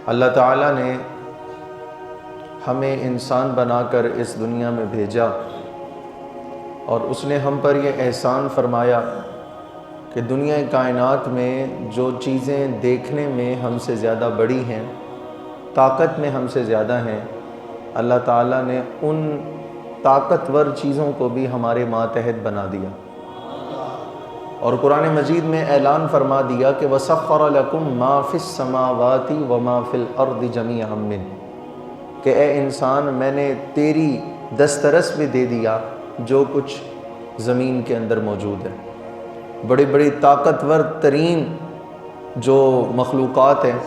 اللہ تعالیٰ نے ہمیں انسان بنا کر اس دنیا میں بھیجا اور اس نے ہم پر یہ احسان فرمایا کہ دنیا کائنات میں جو چیزیں دیکھنے میں ہم سے زیادہ بڑی ہیں، طاقت میں ہم سے زیادہ ہیں، اللہ تعالیٰ نے ان طاقتور چیزوں کو بھی ہمارے ماتحت بنا دیا اور قرآن مجید میں اعلان فرما دیا کہ وَسَخَّرَ لَكُم مَّا فِي السَّمَاوَاتِ وَمَا فِي الْأَرْضِ جَمِيعًا مِّنْهُ کہ اے انسان میں نے تیری دسترس میں دے دیا جو کچھ زمین کے اندر موجود ہے۔ بڑی بڑی طاقتور ترین جو مخلوقات ہیں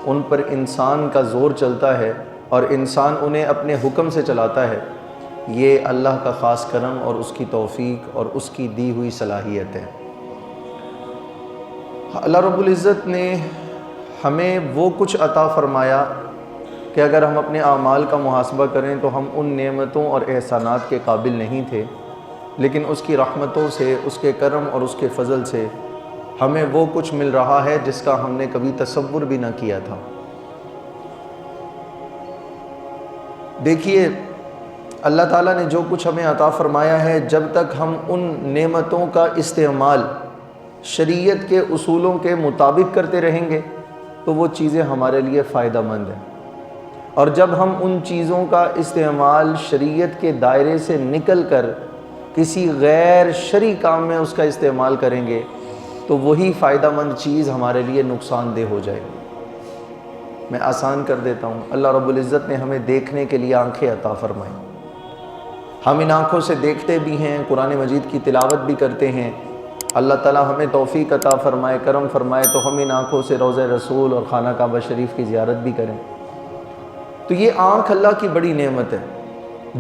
ان پر انسان کا زور چلتا ہے اور انسان انہیں اپنے حکم سے چلاتا ہے، یہ اللہ کا خاص کرم اور اس کی توفیق اور اس کی دی ہوئی صلاحیت ہے۔ اللہ رب العزت نے ہمیں وہ کچھ عطا فرمایا کہ اگر ہم اپنے اعمال کا محاسبہ کریں تو ہم ان نعمتوں اور احسانات کے قابل نہیں تھے، لیکن اس کی رحمتوں سے، اس کے کرم اور اس کے فضل سے ہمیں وہ کچھ مل رہا ہے جس کا ہم نے کبھی تصور بھی نہ کیا تھا۔ دیکھیے اللہ تعالیٰ نے جو کچھ ہمیں عطا فرمایا ہے، جب تک ہم ان نعمتوں کا استعمال شریعت کے اصولوں کے مطابق کرتے رہیں گے تو وہ چیزیں ہمارے لیے فائدہ مند ہیں، اور جب ہم ان چیزوں کا استعمال شریعت کے دائرے سے نکل کر کسی غیر شرعی کام میں اس کا استعمال کریں گے تو وہی فائدہ مند چیز ہمارے لیے نقصان دہ ہو جائے گی۔ میں آسان کر دیتا ہوں، اللہ رب العزت نے ہمیں دیکھنے کے لیے آنکھیں عطا فرمائیں، ہم ان آنکھوں سے دیکھتے بھی ہیں، قرآن مجید کی تلاوت بھی کرتے ہیں۔ اللہ تعالیٰ ہمیں توفیق عطا فرمائے، کرم فرمائے تو ہم ان آنکھوں سے روضہ رسول اور خانہ کعبہ شریف کی زیارت بھی کریں۔ تو یہ آنکھ اللہ کی بڑی نعمت ہے۔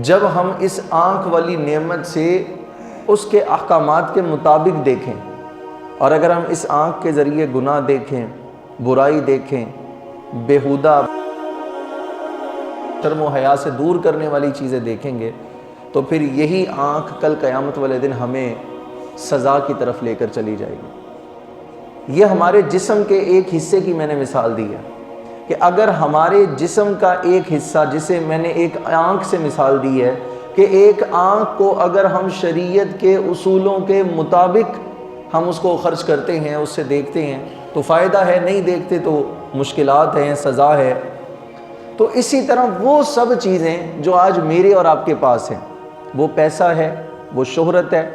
جب ہم اس آنکھ والی نعمت سے اس کے احکامات کے مطابق دیکھیں، اور اگر ہم اس آنکھ کے ذریعے گناہ دیکھیں، برائی دیکھیں، بیہودہ شرم و حیا سے دور کرنے والی چیزیں دیکھیں گے تو پھر یہی آنکھ کل قیامت والے دن ہمیں سزا کی طرف لے کر چلی جائے گی۔ یہ ہمارے جسم کے ایک حصے کی میں نے مثال دی ہے کہ اگر ہمارے جسم کا ایک حصہ، جسے میں نے ایک آنکھ سے مثال دی ہے کہ ایک آنکھ کو اگر ہم شریعت کے اصولوں کے مطابق ہم اس کو خرچ کرتے ہیں، اس سے دیکھتے ہیں تو فائدہ ہے، نہیں دیکھتے تو مشکلات ہیں، سزا ہے۔ تو اسی طرح وہ سب چیزیں جو آج میرے اور آپ کے پاس ہیں، وہ پیسہ ہے، وہ شہرت ہے،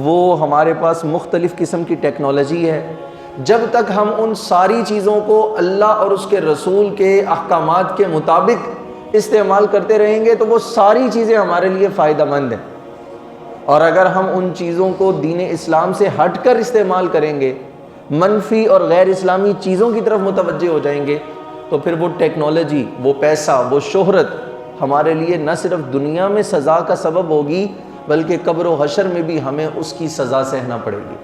وہ ہمارے پاس مختلف قسم کی ٹیکنالوجی ہے، جب تک ہم ان ساری چیزوں کو اللہ اور اس کے رسول کے احکامات کے مطابق استعمال کرتے رہیں گے تو وہ ساری چیزیں ہمارے لیے فائدہ مند ہیں، اور اگر ہم ان چیزوں کو دین اسلام سے ہٹ کر استعمال کریں گے، منفی اور غیر اسلامی چیزوں کی طرف متوجہ ہو جائیں گے تو پھر وہ ٹیکنالوجی، وہ پیسہ، وہ شہرت ہمارے لیے نہ صرف دنیا میں سزا کا سبب ہوگی بلکہ قبر و حشر میں بھی ہمیں اس کی سزا سہنا پڑے گی۔